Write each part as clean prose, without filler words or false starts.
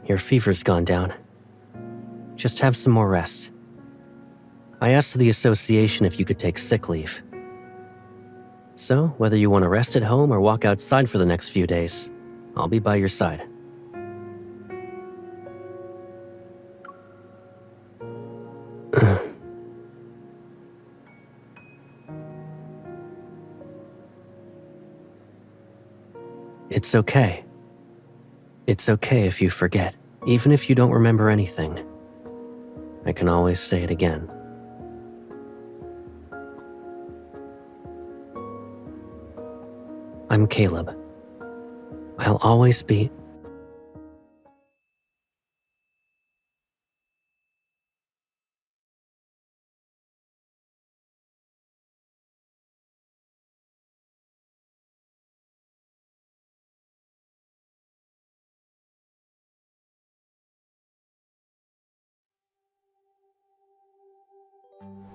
Your fever's gone down. Just have some more rest. I asked the association if you could take sick leave. So, whether you want to rest at home or walk outside for the next few days, I'll be by your side. It's okay. It's okay if you forget, even if you don't remember anything. I can always say it again. I'm Caleb. I'll always be...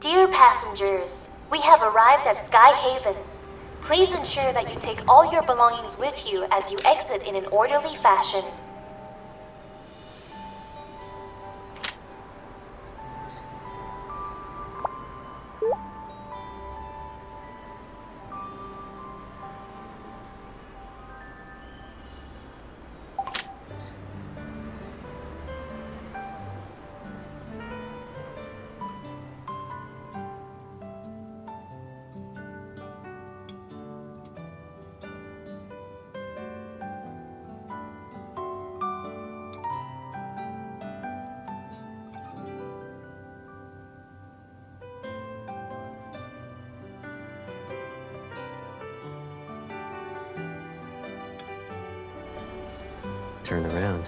Dear passengers, we have arrived at Sky Haven. Please ensure that you take all your belongings with you as you exit in an orderly fashion. Turn around.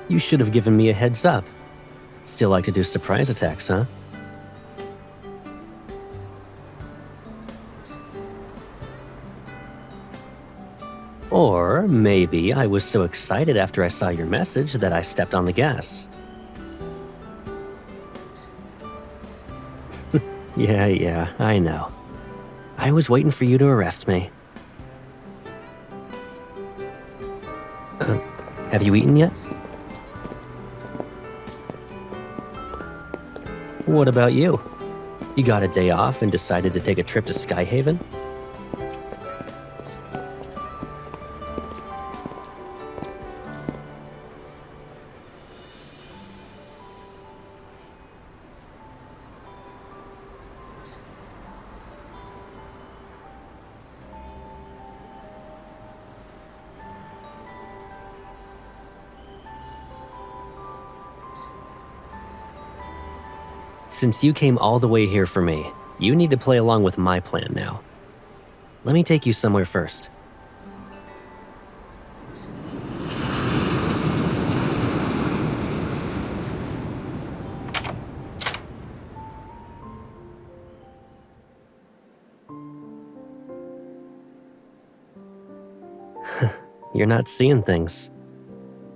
You should have given me a heads up. Still like to do surprise attacks, huh? Or maybe I was so excited after I saw your message that I stepped on the gas. Yeah, I know. I was waiting for you to arrest me. Have you eaten yet? What about you? You got a day off and decided to take a trip to Sky Haven? Since you came all the way here for me, you need to play along with my plan now. Let me take you somewhere first. You're not seeing things.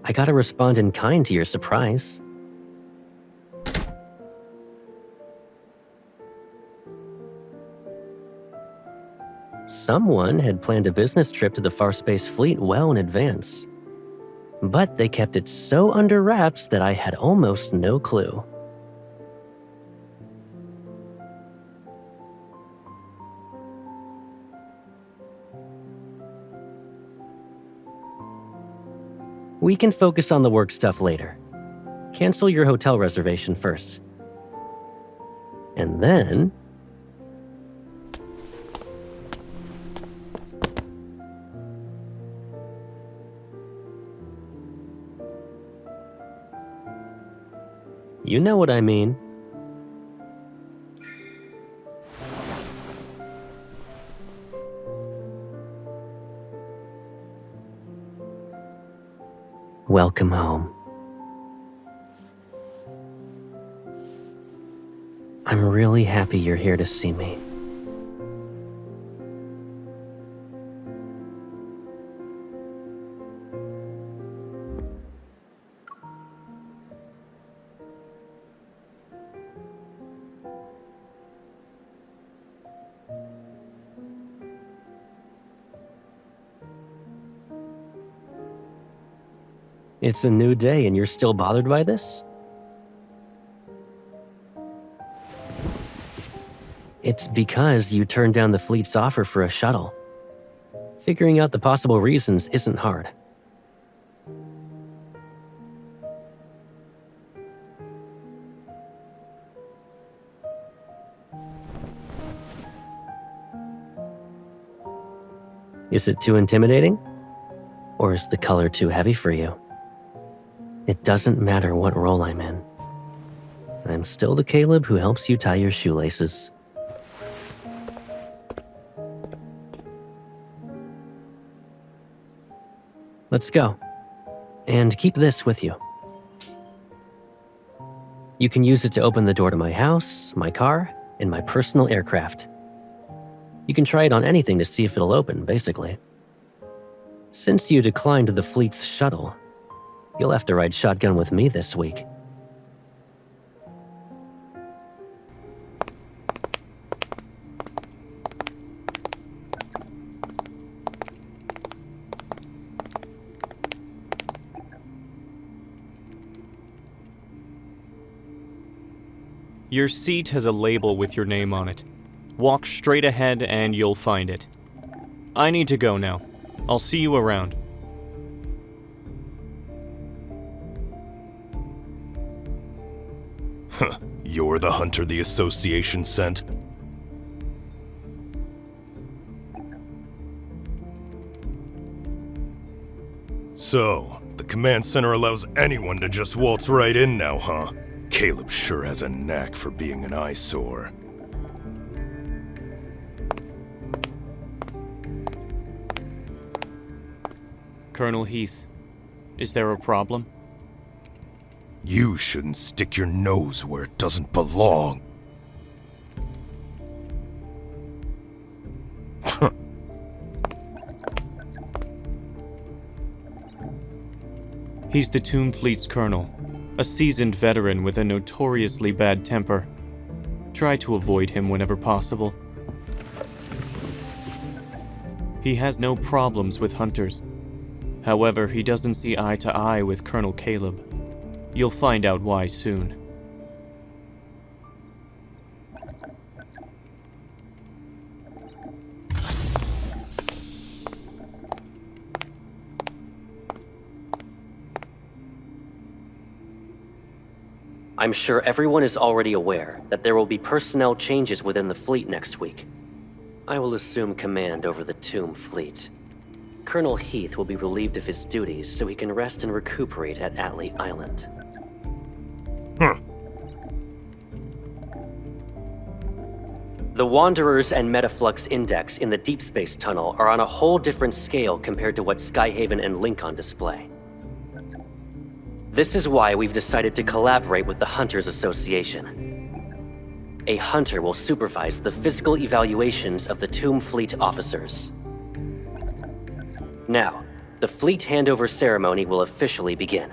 I gotta respond in kind to your surprise. Someone had planned a business trip to the Far Space Fleet well in advance. But they kept it so under wraps that I had almost no clue. We can focus on the work stuff later. Cancel your hotel reservation first. And then... you know what I mean. Welcome home. I'm really happy you're here to see me. It's a new day and you're still bothered by this? It's because you turned down the fleet's offer for a shuttle. Figuring out the possible reasons isn't hard. Is it too intimidating? Or is the color too heavy for you? It doesn't matter what role I'm in. I'm still the Caleb who helps you tie your shoelaces. Let's go. And keep this with you. You can use it to open the door to my house, my car, and my personal aircraft. You can try it on anything to see if it'll open, basically. Since you declined the fleet's shuttle, you'll have to ride shotgun with me this week. Your seat has a label with your name on it. Walk straight ahead and you'll find it. I need to go now. I'll see you around. Huh, you're the hunter the association sent? So, the command center allows anyone to just waltz right in now, huh? Caleb sure has a knack for being an eyesore. Colonel Heath, is there a problem? You shouldn't stick your nose where it doesn't belong. He's the Toon Fleet's colonel, a seasoned veteran with a notoriously bad temper. Try to avoid him whenever possible. He has no problems with hunters. However, he doesn't see eye to eye with Colonel Caleb. You'll find out why soon. I'm sure everyone is already aware that there will be personnel changes within the fleet next week. I will assume command over the Tomb Fleet. Colonel Heath will be relieved of his duties so he can rest and recuperate at Atlee Island. The Wanderers and Metaflux Index in the Deep Space Tunnel are on a whole different scale compared to what Skyhaven and Lincoln display. This is why we've decided to collaborate with the Hunters Association. A hunter will supervise the physical evaluations of the Tomb Fleet officers. Now, the fleet handover ceremony will officially begin.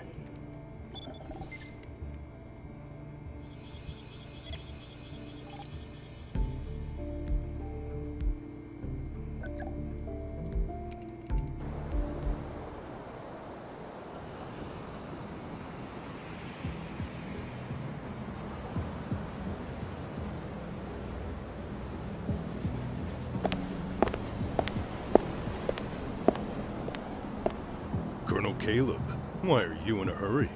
Colonel Caleb, why are you in a hurry?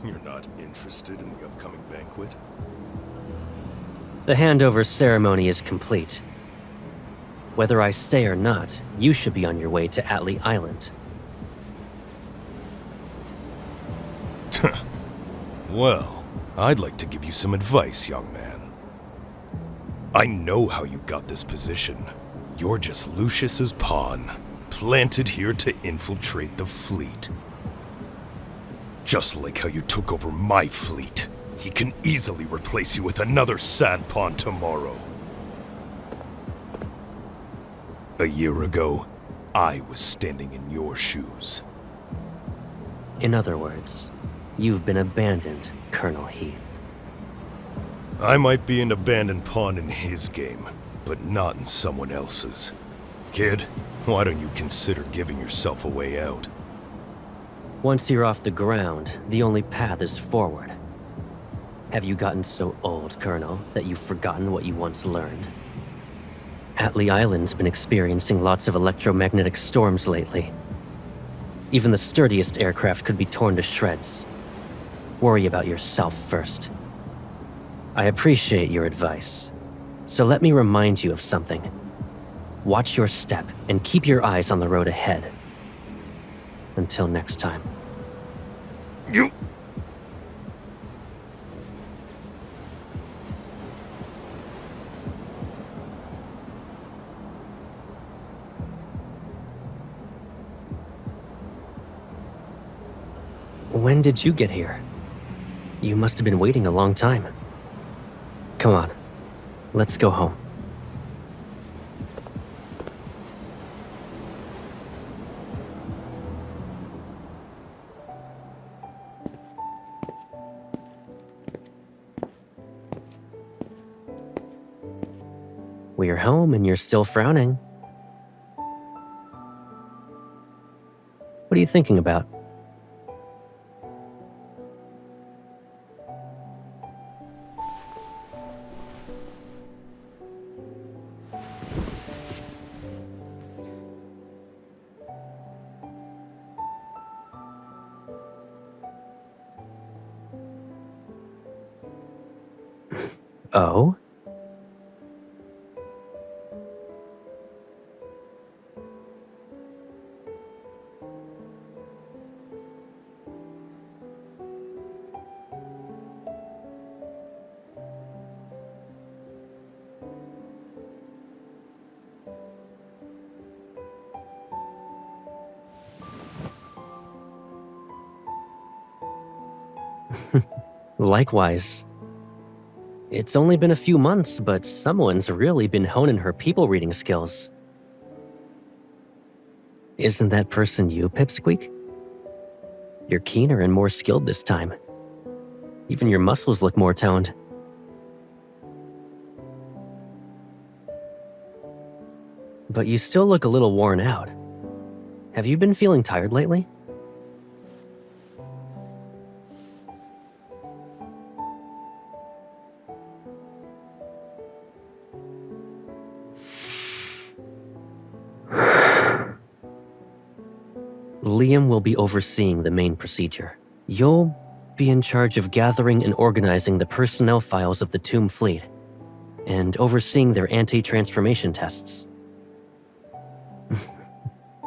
You're not interested in the upcoming banquet? The handover ceremony is complete. Whether I stay or not, you should be on your way to Atlee Island. Well, I'd like to give you some advice, young man. I know how you got this position. You're just Lucius's pawn, planted here to infiltrate the fleet. Just like how you took over my fleet, he can easily replace you with another sad pawn tomorrow. A year ago, I was standing in your shoes. In other words, you've been abandoned, Colonel Heath. I might be an abandoned pawn in his game, but not in someone else's. Kid, why don't you consider giving yourself a way out? Once you're off the ground, the only path is forward. Have you gotten so old, Colonel, that you've forgotten what you once learned? Atlee Island's been experiencing lots of electromagnetic storms lately. Even the sturdiest aircraft could be torn to shreds. Worry about yourself first. I appreciate your advice, so let me remind you of something. Watch your step and keep your eyes on the road ahead. Until next time. You... When did you get here? You must have been waiting a long time. Come on, let's go home. We're home and you're still frowning. What are you thinking about? Oh? Likewise. It's only been a few months, but someone's really been honing her people reading skills. Isn't that person you, Pipsqueak? You're keener and more skilled this time. Even your muscles look more toned. But you still look a little worn out. Have you been feeling tired lately? Liam will be overseeing the main procedure. You'll be in charge of gathering and organizing the personnel files of the Tomb Fleet, and overseeing their anti-transformation tests.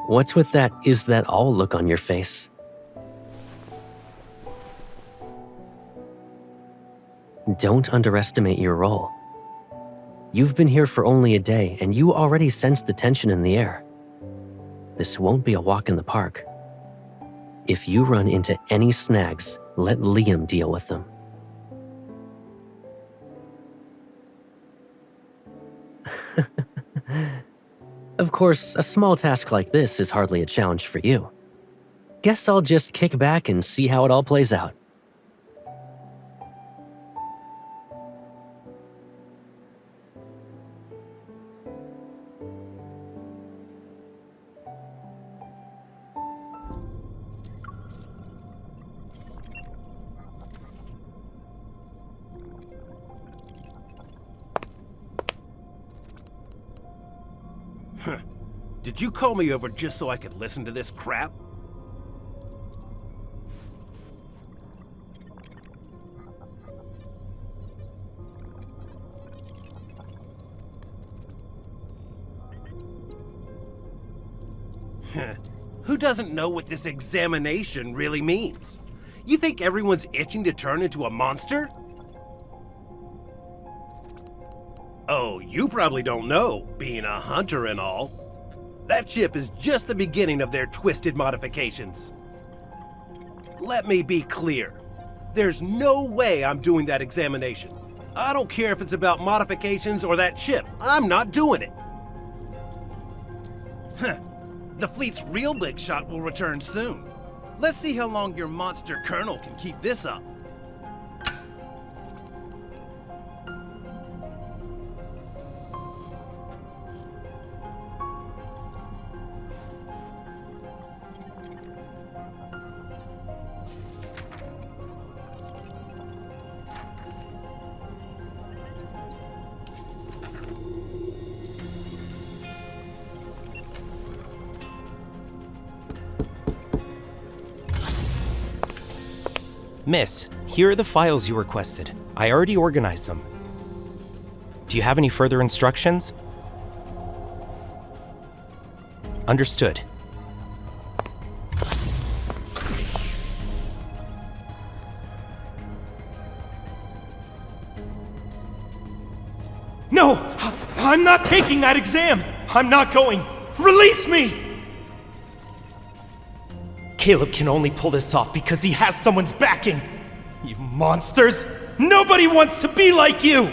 What's with that "is that all" look on your face? Don't underestimate your role. You've been here for only a day, and you already sense the tension in the air. This won't be a walk in the park. If you run into any snags, let Liam deal with them. Of course, a small task like this is hardly a challenge for you. Guess I'll just kick back and see how it all plays out. Did you call me over just so I could listen to this crap? Who doesn't know what this examination really means? You think everyone's itching to turn into a monster? Oh, you probably don't know, being a hunter and all. That chip is just the beginning of their twisted modifications. Let me be clear. There's no way I'm doing that examination. I don't care if it's about modifications or that chip. I'm not doing it. The fleet's real big shot will return soon. Let's see how long your monster colonel can keep this up. Miss, here are the files you requested. I already organized them. Do you have any further instructions? Understood. No! I'm not taking that exam! I'm not going! Release me! Caleb can only pull this off because he has someone's backing! You monsters! Nobody wants to be like you!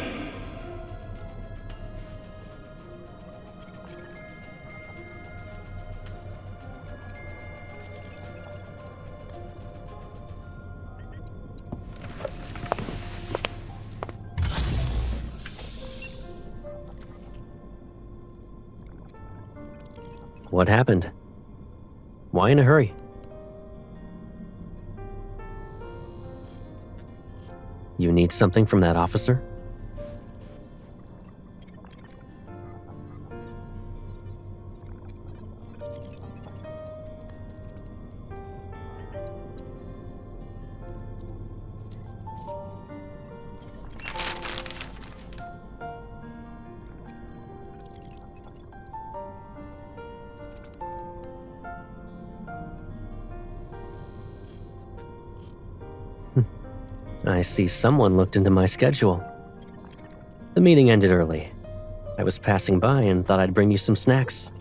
What happened? Why in a hurry? You need something from that officer? I see someone looked into my schedule. The meeting ended early. I was passing by and thought I'd bring you some snacks.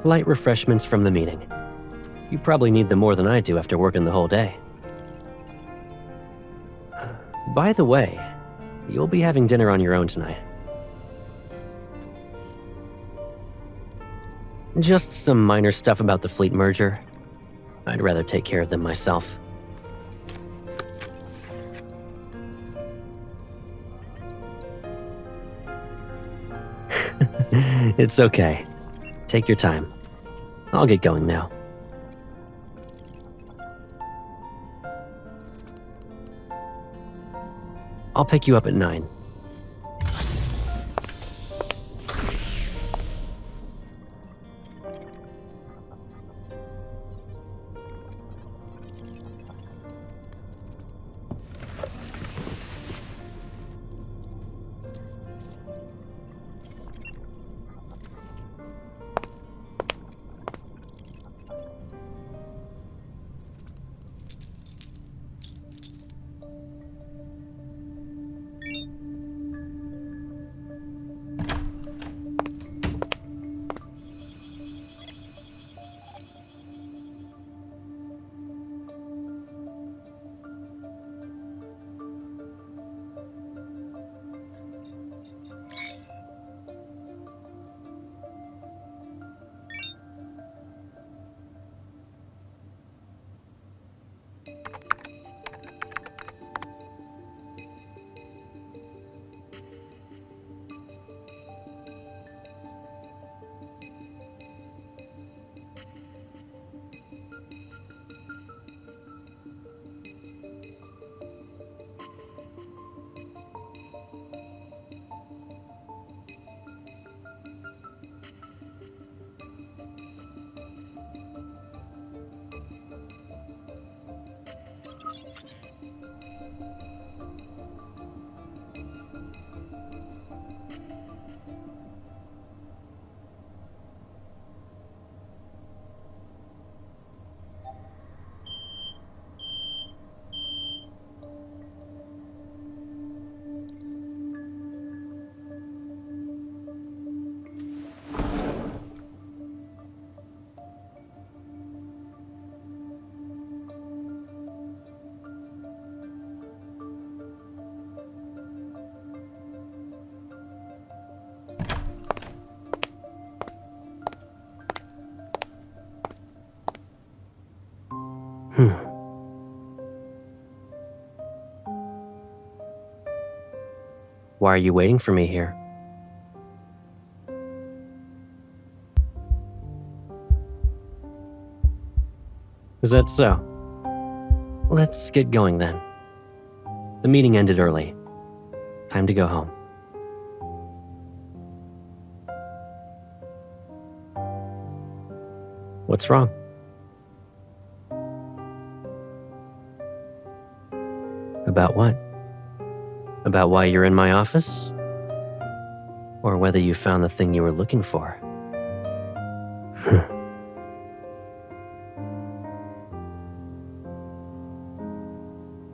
Light refreshments from the meeting. You probably need them more than I do after working the whole day. By the way, you'll be having dinner on your own tonight. Just some minor stuff about the fleet merger. I'd rather take care of them myself. It's okay. Take your time. I'll get going now. I'll pick you up at 9. Why are you waiting for me here? Is that so? Let's get going then. The meeting ended early. Time to go home. What's wrong? About what? About why you're in my office? Or whether you found the thing you were looking for?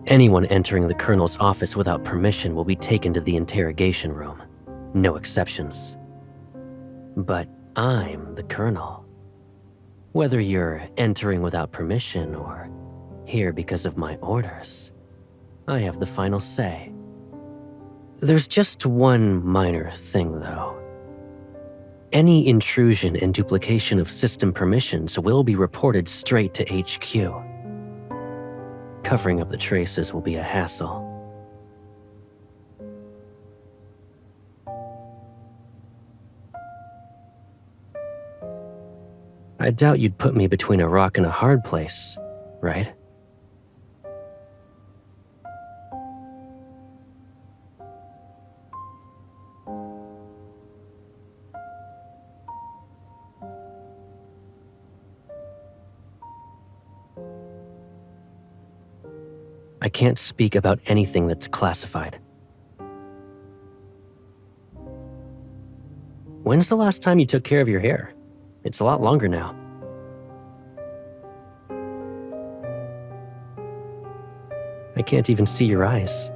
Anyone entering the Colonel's office without permission will be taken to the interrogation room. No exceptions. But I'm the Colonel. Whether you're entering without permission or here because of my orders, I have the final say. There's just one minor thing, though. Any intrusion and duplication of system permissions will be reported straight to HQ. Covering up the traces will be a hassle. I doubt you'd put me between a rock and a hard place, right? I can't speak about anything that's classified. When's the last time you took care of your hair? It's a lot longer now. I can't even see your eyes.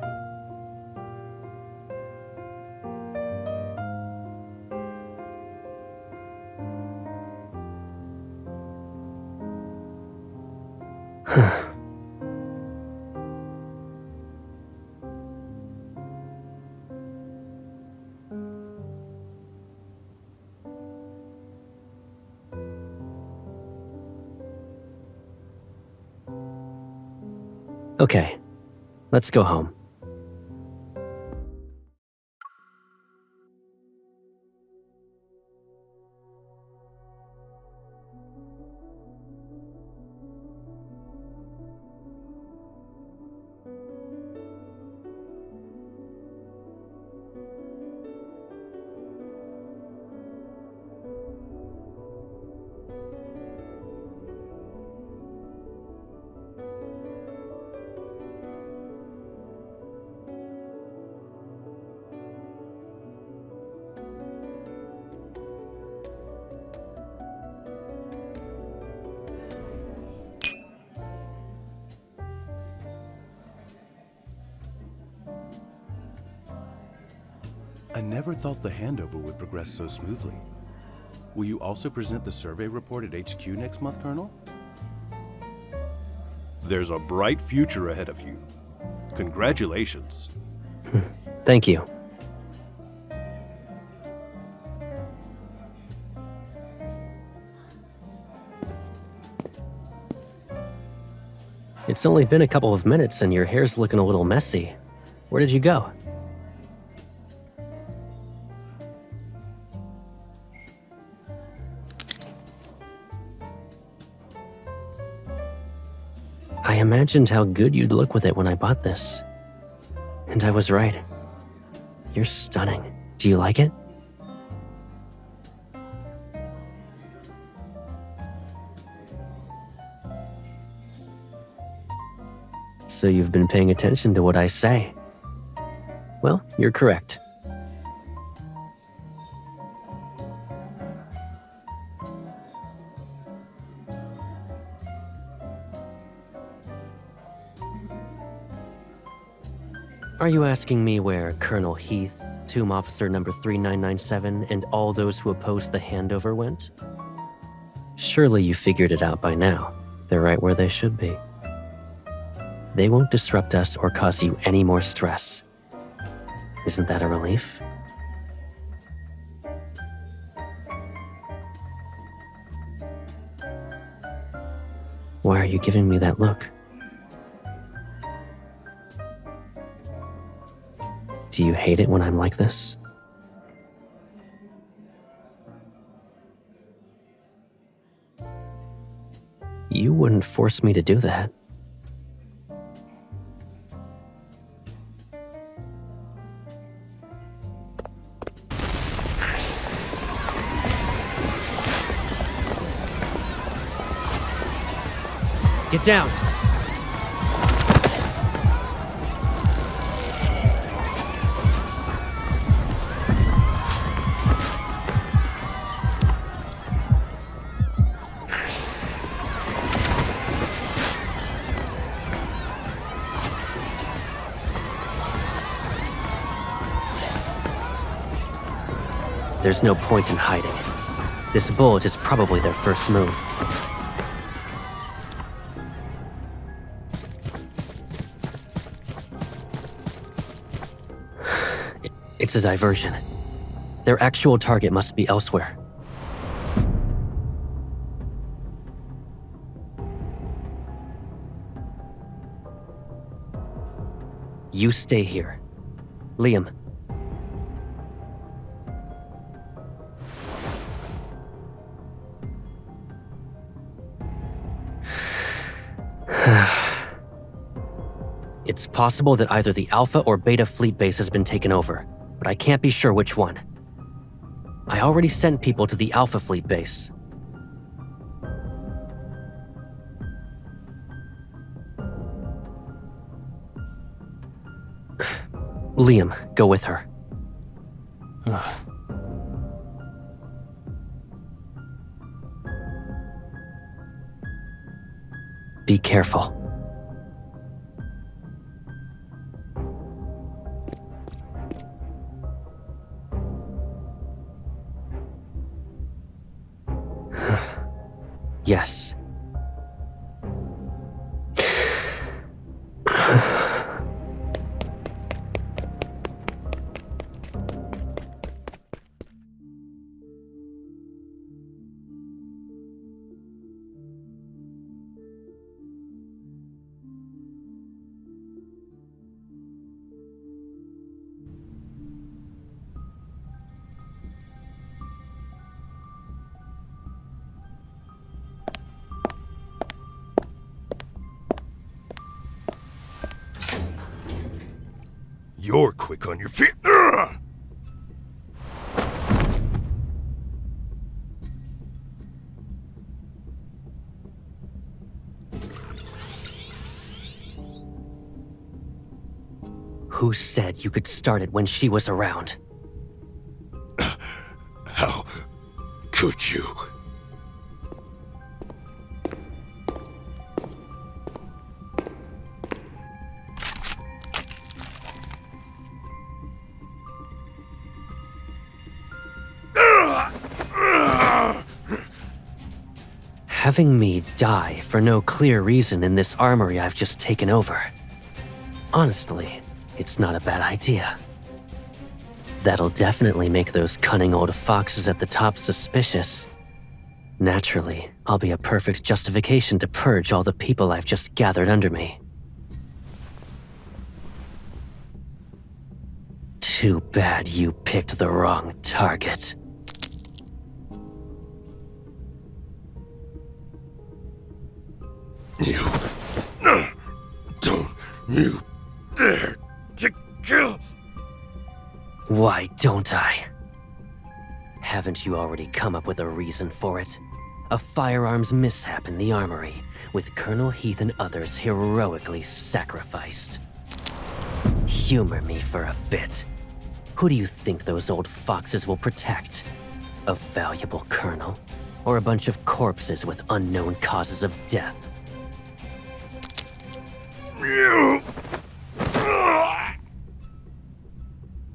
Okay, let's go home. I never thought the handover would progress so smoothly. Will you also present the survey report at HQ next month, Colonel? There's a bright future ahead of you. Congratulations. Thank you. It's only been a couple of minutes and your hair's looking a little messy. Where did you go? I imagined how good you'd look with it when I bought this. And I was right. You're stunning. Do you like it? So you've been paying attention to what I say. Well, you're correct. Are you asking me where Colonel Heath, Tomb Officer number 3997, and all those who opposed the handover went? Surely you figured it out by now. They're right where they should be. They won't disrupt us or cause you any more stress. Isn't that a relief? Why are you giving me that look? Do you hate it when I'm like this? You wouldn't force me to do that. Get down! There's no point in hiding. This bullet is probably their first move. It's a diversion. Their actual target must be elsewhere. You stay here. Liam. It's possible that either the Alpha or Beta fleet base has been taken over, but I can't be sure which one. I already sent people to the Alpha fleet base. Liam, go with her. Be careful. Yes. You're quick on your feet. Ugh! Who said you could start it when she was around? How could you? Having me die for no clear reason in this armory I've just taken over. Honestly, it's not a bad idea. That'll definitely make those cunning old foxes at the top suspicious. Naturally, I'll be a perfect justification to purge all the people I've just gathered under me. Too bad you picked the wrong target. You don't you dare to kill. Why don't I? Haven't you already come up with a reason for it? A firearms mishap in the armory, with Colonel Heath and others heroically sacrificed. Humor me for a bit. Who do you think those old foxes will protect? A valuable colonel? Or a bunch of corpses with unknown causes of death?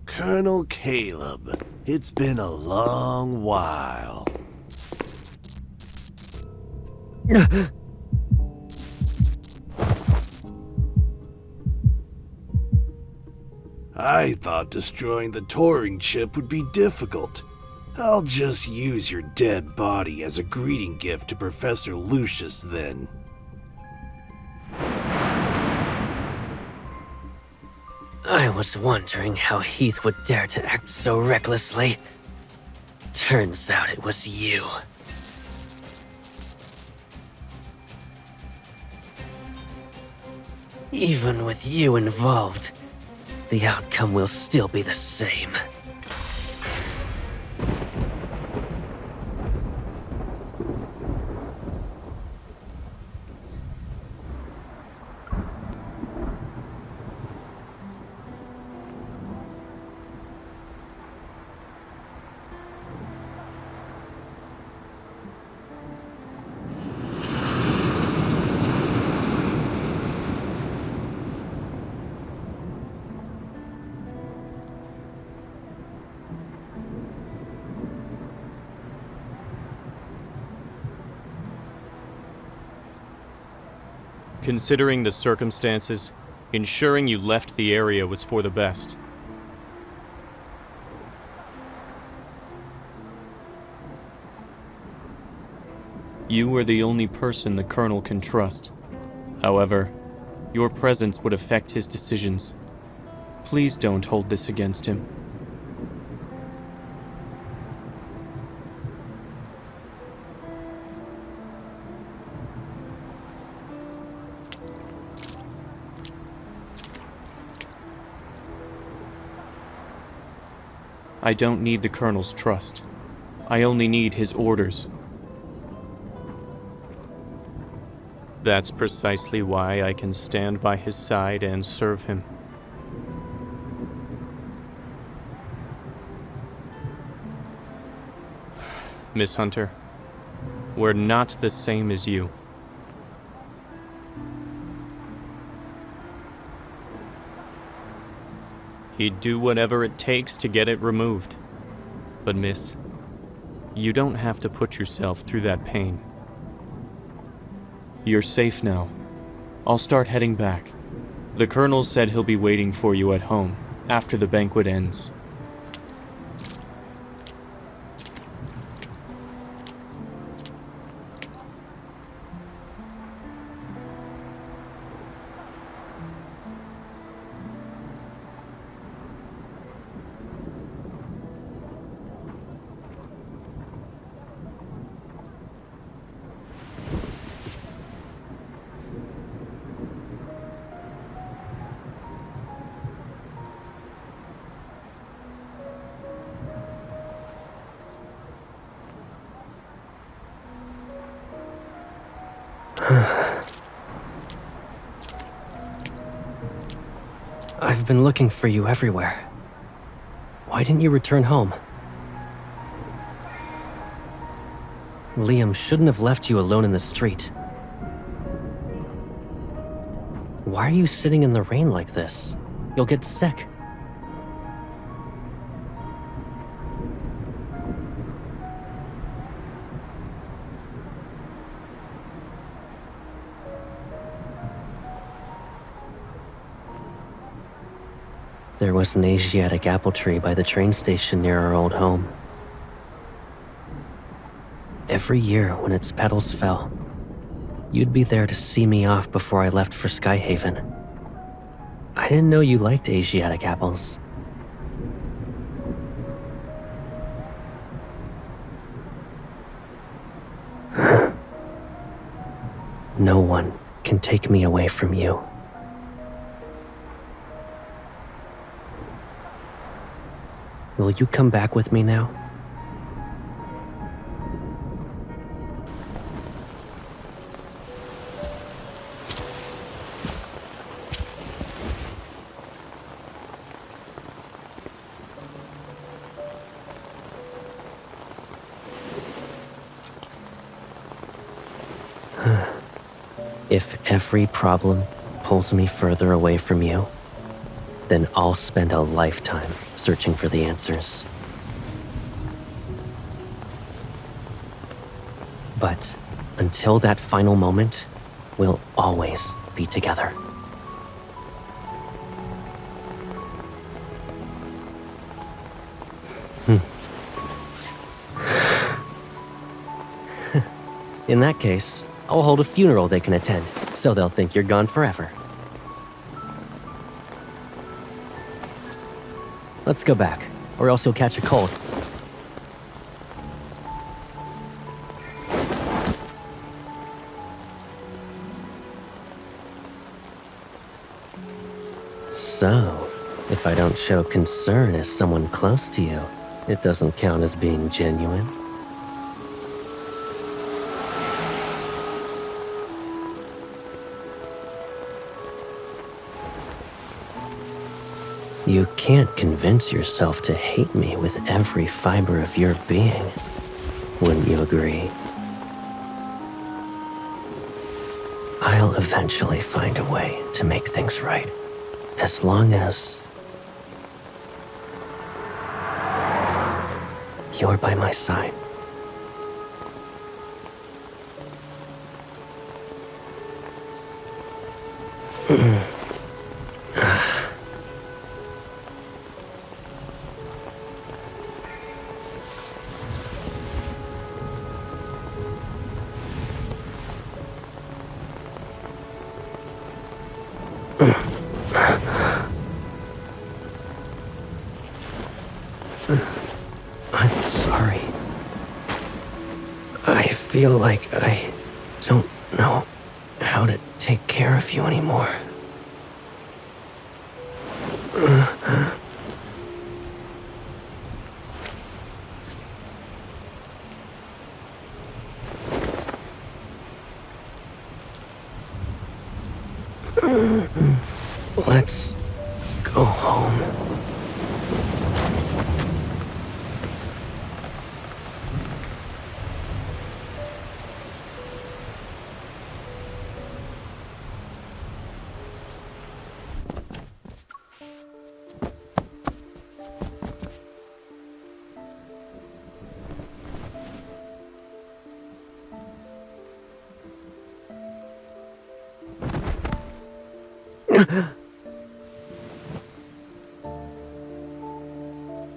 Colonel Caleb, it's been a long while. I thought destroying the Turing chip would be difficult. I'll just use your dead body as a greeting gift to Professor Lucius then. I was wondering how Heath would dare to act so recklessly. Turns out it was you. Even with you involved, the outcome will still be the same. Considering the circumstances, ensuring you left the area was for the best. You were the only person the Colonel can trust. However, your presence would affect his decisions. Please don't hold this against him. I don't need the Colonel's trust. I only need his orders. That's precisely why I can stand by his side and serve him. Miss Hunter, we're not the same as you. He'd do whatever it takes to get it removed. But miss, you don't have to put yourself through that pain. You're safe now. I'll start heading back. The Colonel said he'll be waiting for you at home after the banquet ends. I've been looking for you everywhere. Why didn't you return home? Liam shouldn't have left you alone in the street. Why are you sitting in the rain like this? You'll get sick. There was an Asiatic apple tree by the train station near our old home. Every year when its petals fell, you'd be there to see me off before I left for Skyhaven. I didn't know you liked Asiatic apples. No one can take me away from you. Will you come back with me now? If every problem pulls me further away from you, then I'll spend a lifetime searching for the answers. But until that final moment, we'll always be together. In that case, I'll hold a funeral they can attend, so they'll think you're gone forever. Let's go back, or else you'll catch a cold. So, if I don't show concern as someone close to you, it doesn't count as being genuine? You can't convince yourself to hate me with every fiber of your being. Wouldn't you agree? I'll eventually find a way to make things right, as long as you're by my side. I'm sorry. I feel like I don't know how to take care of you anymore. Let's go home.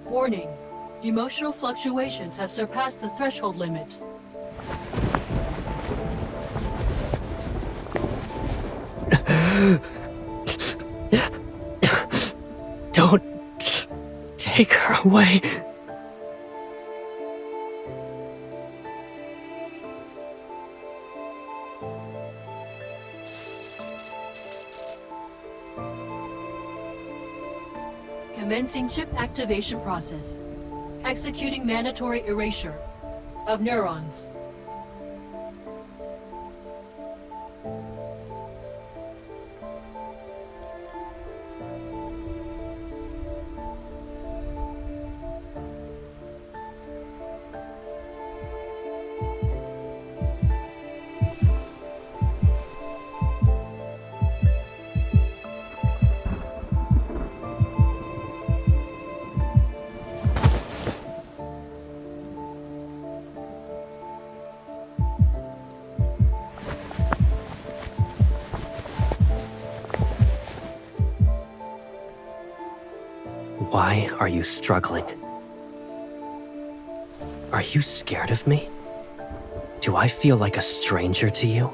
Warning. Emotional fluctuations have surpassed the threshold limit. Don't take her away. Commencing chip activation process. Executing mandatory erasure of neurons. Why are you struggling? Are you scared of me? Do I feel like a stranger to you?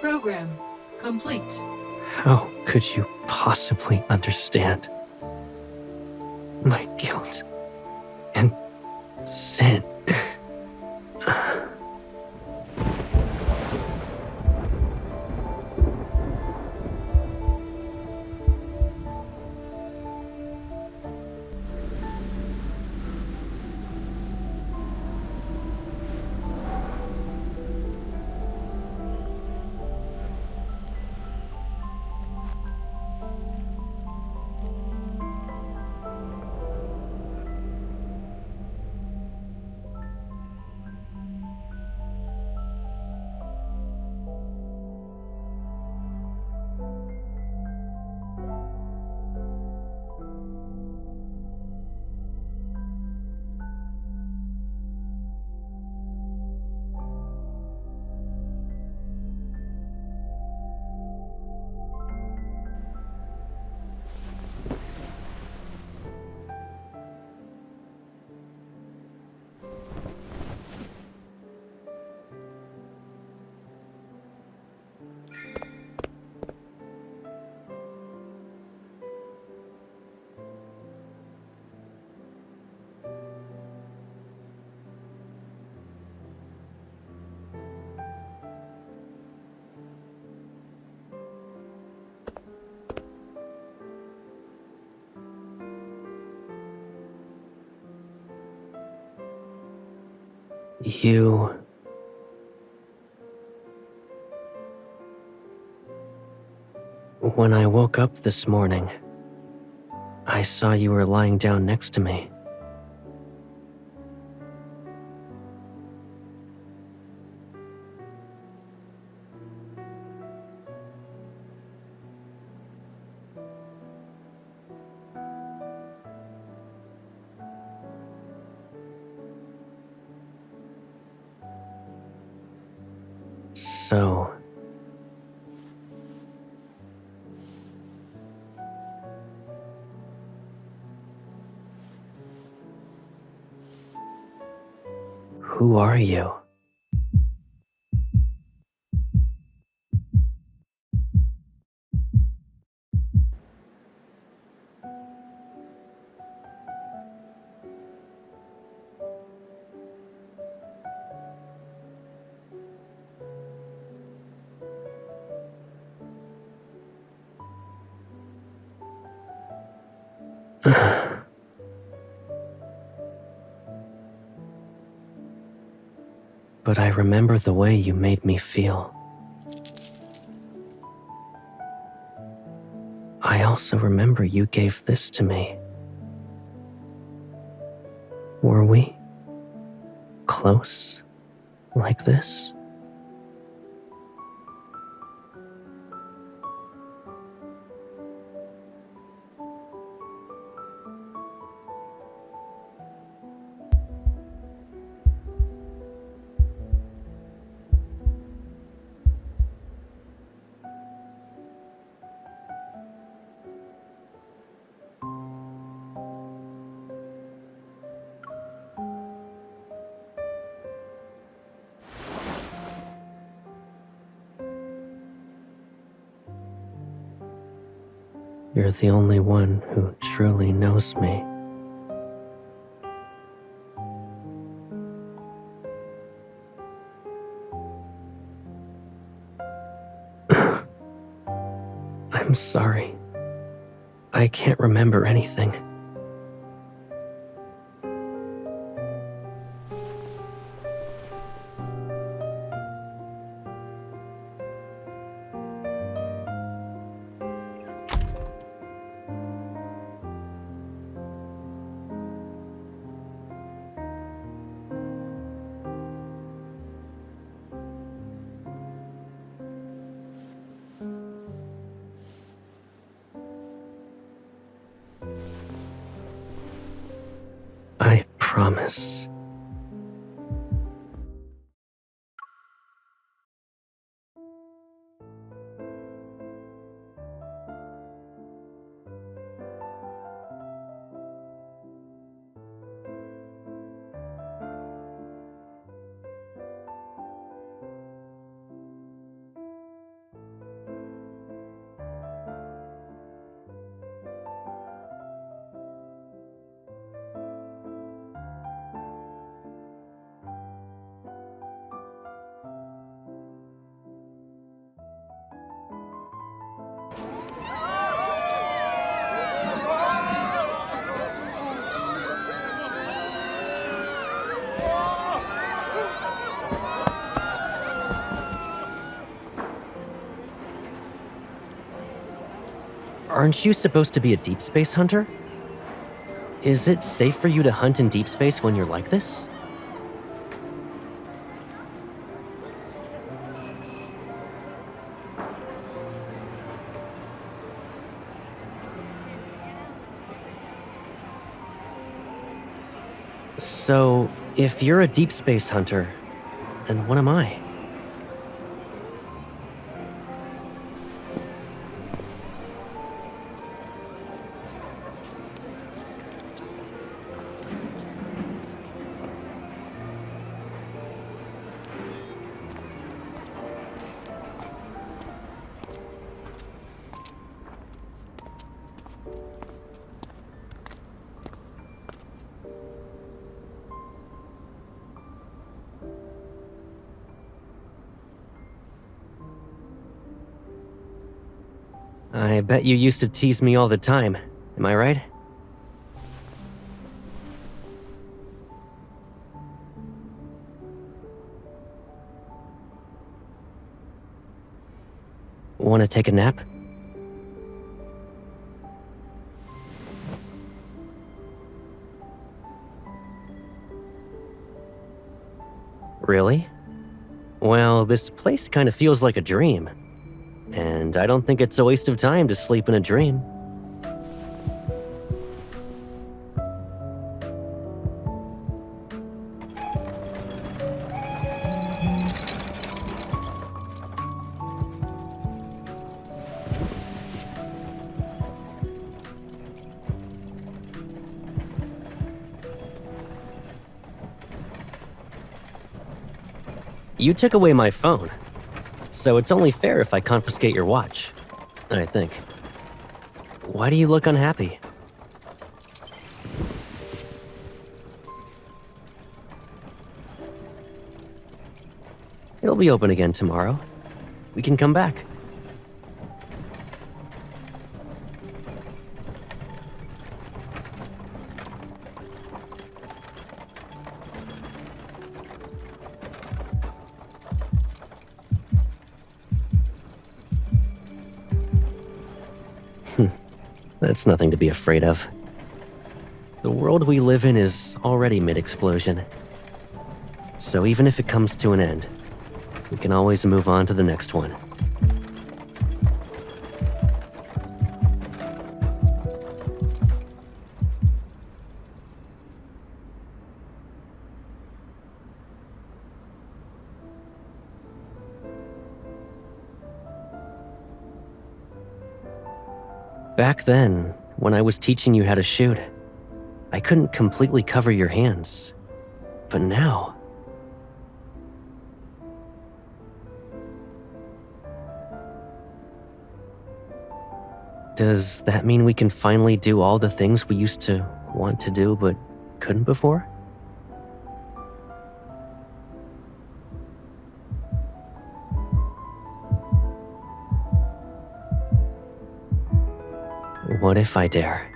Program complete. How could you possibly understand my guilt and sin? You... When I woke up this morning, I saw you were lying down next to me. So... who are you? But I remember the way you made me feel. I also remember you gave this to me. Were we close like this? You're the only one who truly knows me. I'm sorry. I can't remember anything. I promise. Aren't you supposed to be a deep space hunter? Is it safe for you to hunt in deep space when you're like this? So, if you're a deep space hunter, then what am I? I bet you used to tease me all the time, am I right? Want to take a nap? Really? Well, this place kind of feels like a dream. And I don't think it's a waste of time to sleep in a dream. You took away my phone, so it's only fair if I confiscate your watch, I think. Why do you look unhappy? It'll be open again tomorrow. We can come back. That's nothing to be afraid of. The world we live in is already mid-explosion. So even if it comes to an end, we can always move on to the next one. Back then, when I was teaching you how to shoot, I couldn't completely cover your hands. But now... Does that mean we can finally do all the things we used to want to do but couldn't before? What if I dare?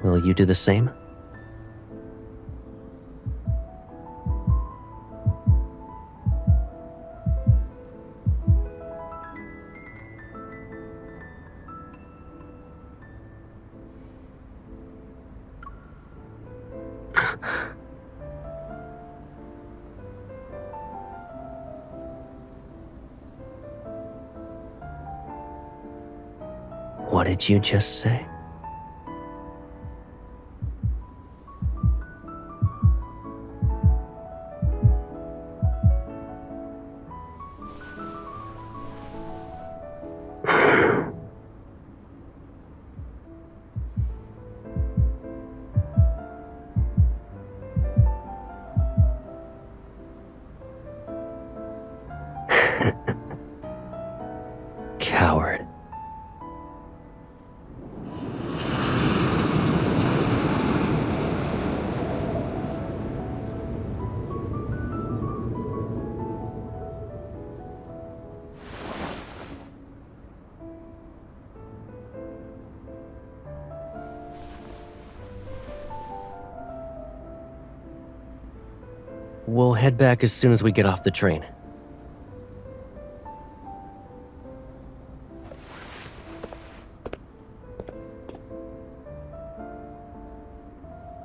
Will you do the same? What did you just say? Coward. We'll head back as soon as we get off the train.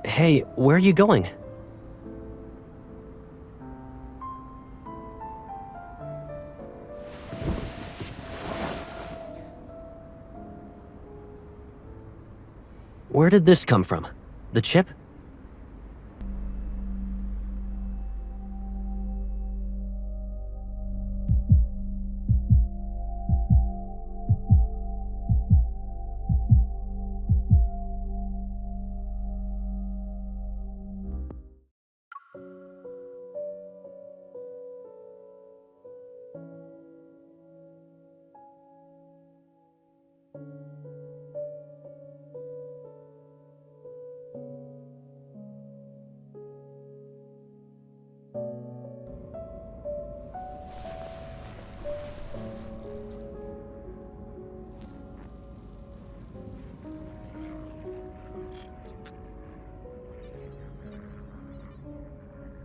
Hey, where are you going? Where did this come from? The chip?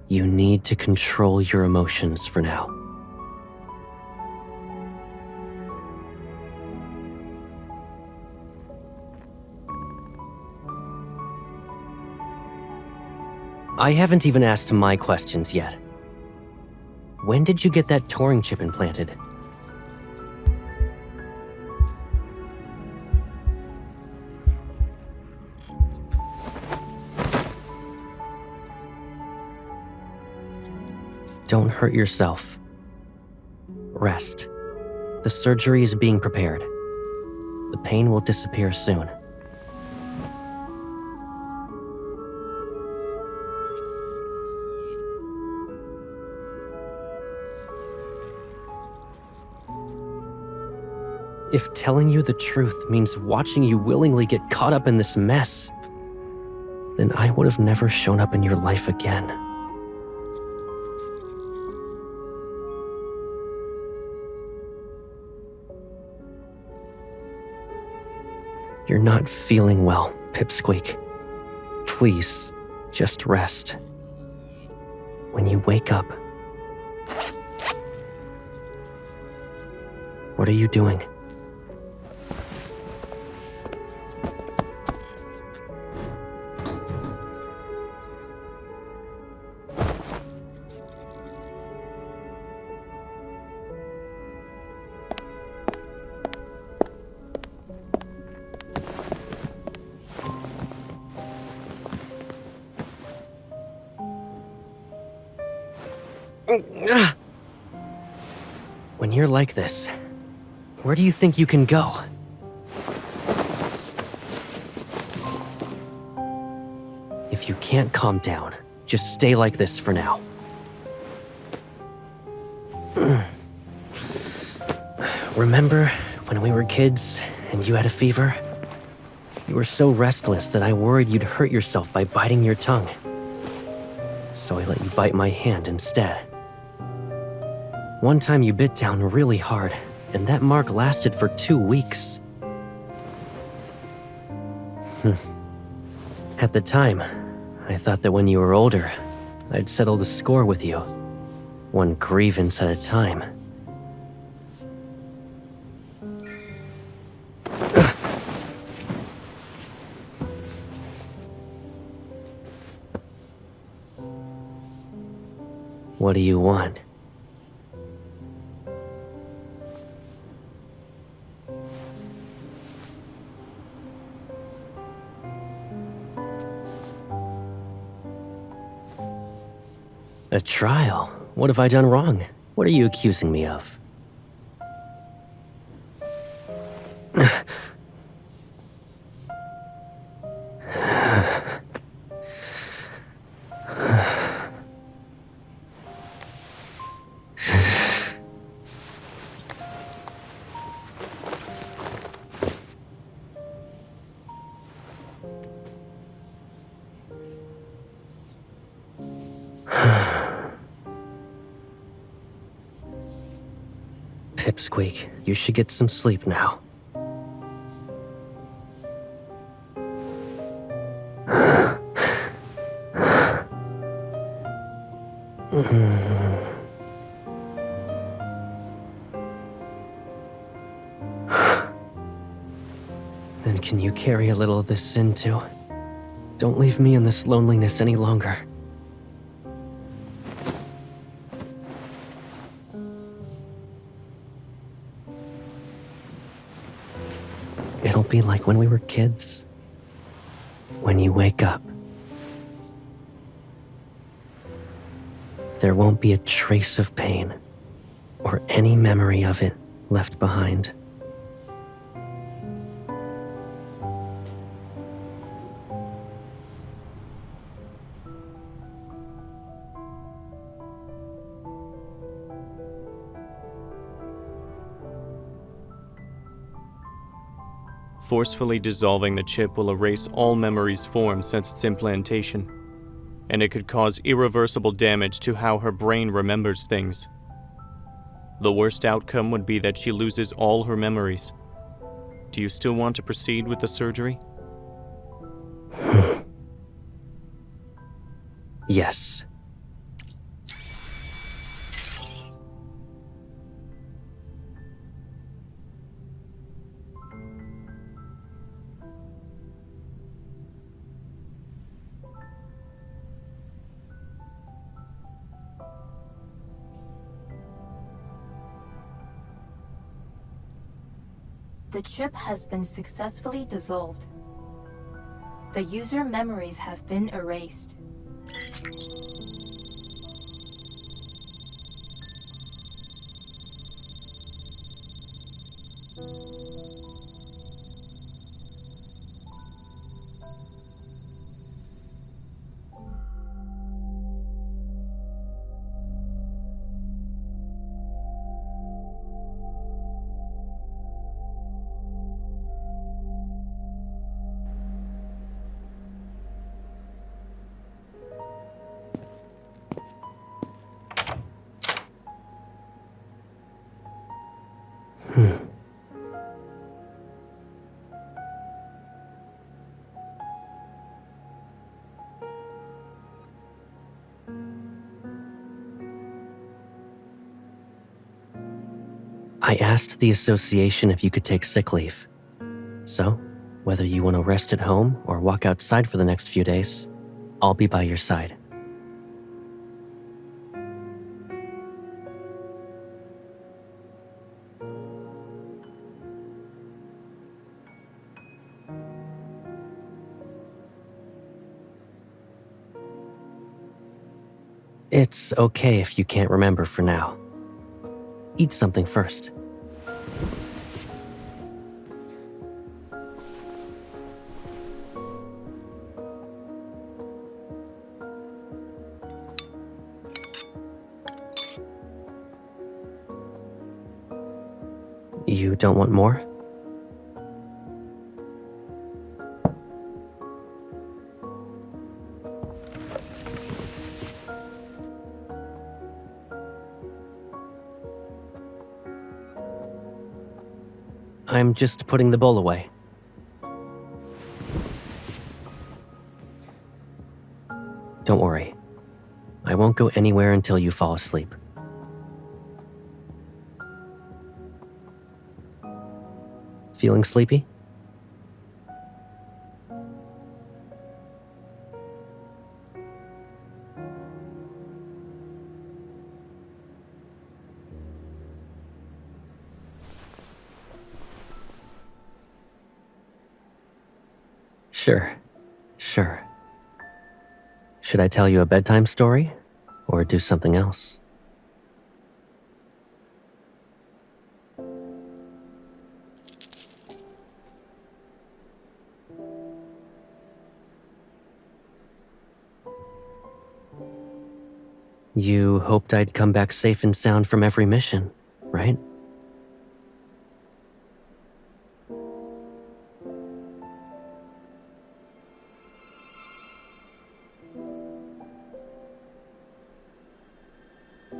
You need to control your emotions for now. I haven't even asked my questions yet. When did you get that Turing chip implanted? Don't hurt yourself. Rest. The surgery is being prepared. The pain will disappear soon. If telling you the truth means watching you willingly get caught up in this mess, then I would have never shown up in your life again. You're not feeling well, Pipsqueak. Please, just rest. When you wake up... What are you doing? When you're like this, where do you think you can go? If you can't calm down, just stay like this for now. Remember when we were kids and you had a fever? You were so restless that I worried you'd hurt yourself by biting your tongue. So I let you bite my hand instead. One time you bit down really hard, and that mark lasted for 2 weeks. At the time, I thought that when you were older, I'd settle the score with you, one grievance at a time. What do you want? A trial? What have I done wrong? What are you accusing me of? Pipsqueak, you should get some sleep now. Then can you carry a little of this in too? Don't leave me in this loneliness any longer. It'll be like when we were kids. When you wake up, there won't be a trace of pain or any memory of it left behind. Forcefully dissolving the chip will erase all memories formed since its implantation, and it could cause irreversible damage to how her brain remembers things. The worst outcome would be that she loses all her memories. Do you still want to proceed with the surgery? Yes. The chip has been successfully dissolved. The user memories have been erased. I asked the association if you could take sick leave. So, whether you want to rest at home or walk outside for the next few days, I'll be by your side. It's okay if you can't remember for now. Eat something first. You don't want more? I'm just putting the bowl away. Don't worry. I won't go anywhere until you fall asleep. Feeling sleepy? Sure. Should I tell you a bedtime story or do something else? You hoped I'd come back safe and sound from every mission, right?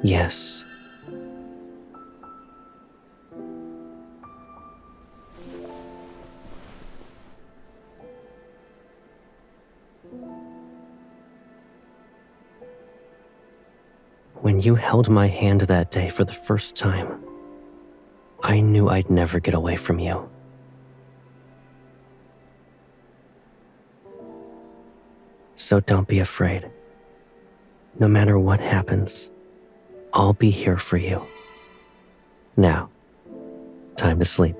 Yes. When you held my hand that day for the first time, I knew I'd never get away from you. So don't be afraid. No matter what happens, I'll be here for you. Now, time to sleep.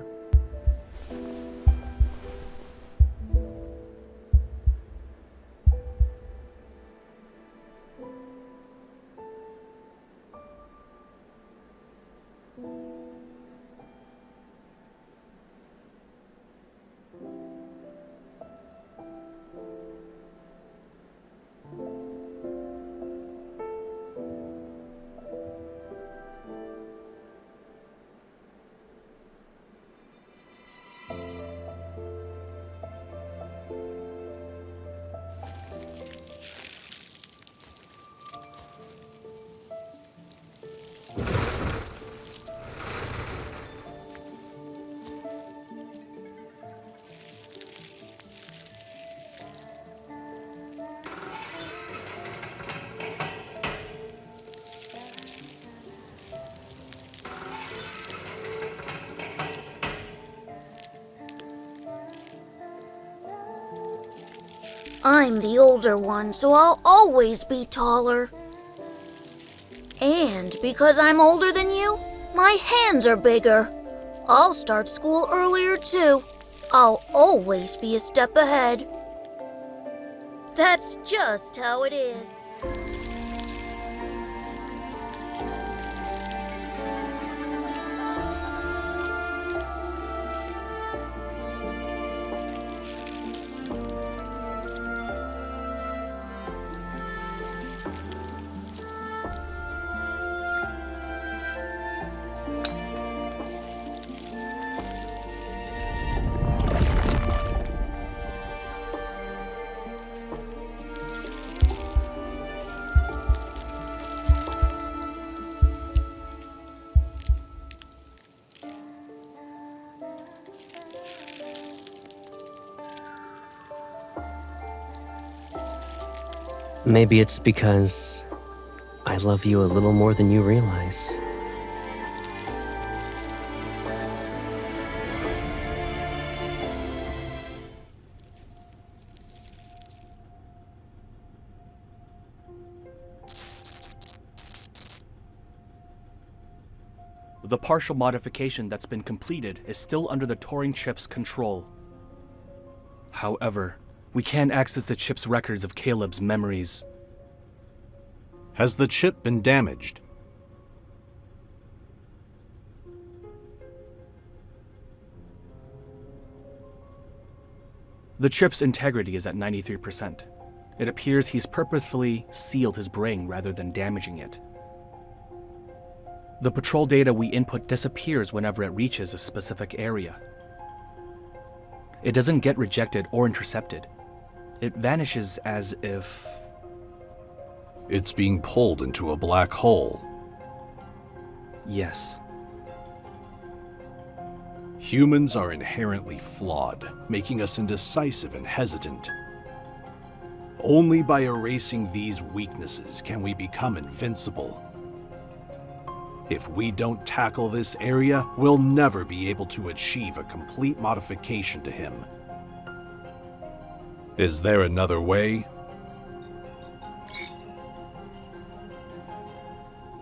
I'm the older one, so I'll always be taller. And because I'm older than you, my hands are bigger. I'll start school earlier too. I'll always be a step ahead. That's just how it is. Maybe it's because I love you a little more than you realize. The partial modification that's been completed is still under the Turing chip's control. However, we can't access the chip's records of Caleb's memories. Has the chip been damaged? The chip's integrity is at 93%. It appears he's purposefully sealed his brain rather than damaging it. The patrol data we input disappears whenever it reaches a specific area. It doesn't get rejected or intercepted. It vanishes as if... It's being pulled into a black hole. Yes. Humans are inherently flawed, making us indecisive and hesitant. Only by erasing these weaknesses can we become invincible. If we don't tackle this area, we'll never be able to achieve a complete modification to him. Is there another way?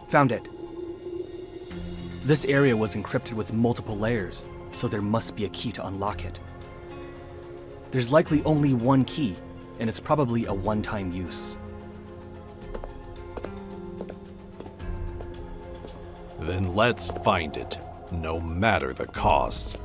Found it. This area was encrypted with multiple layers, so there must be a key to unlock it. There's likely only one key, and it's probably a one-time use. Then let's find it, no matter the cost.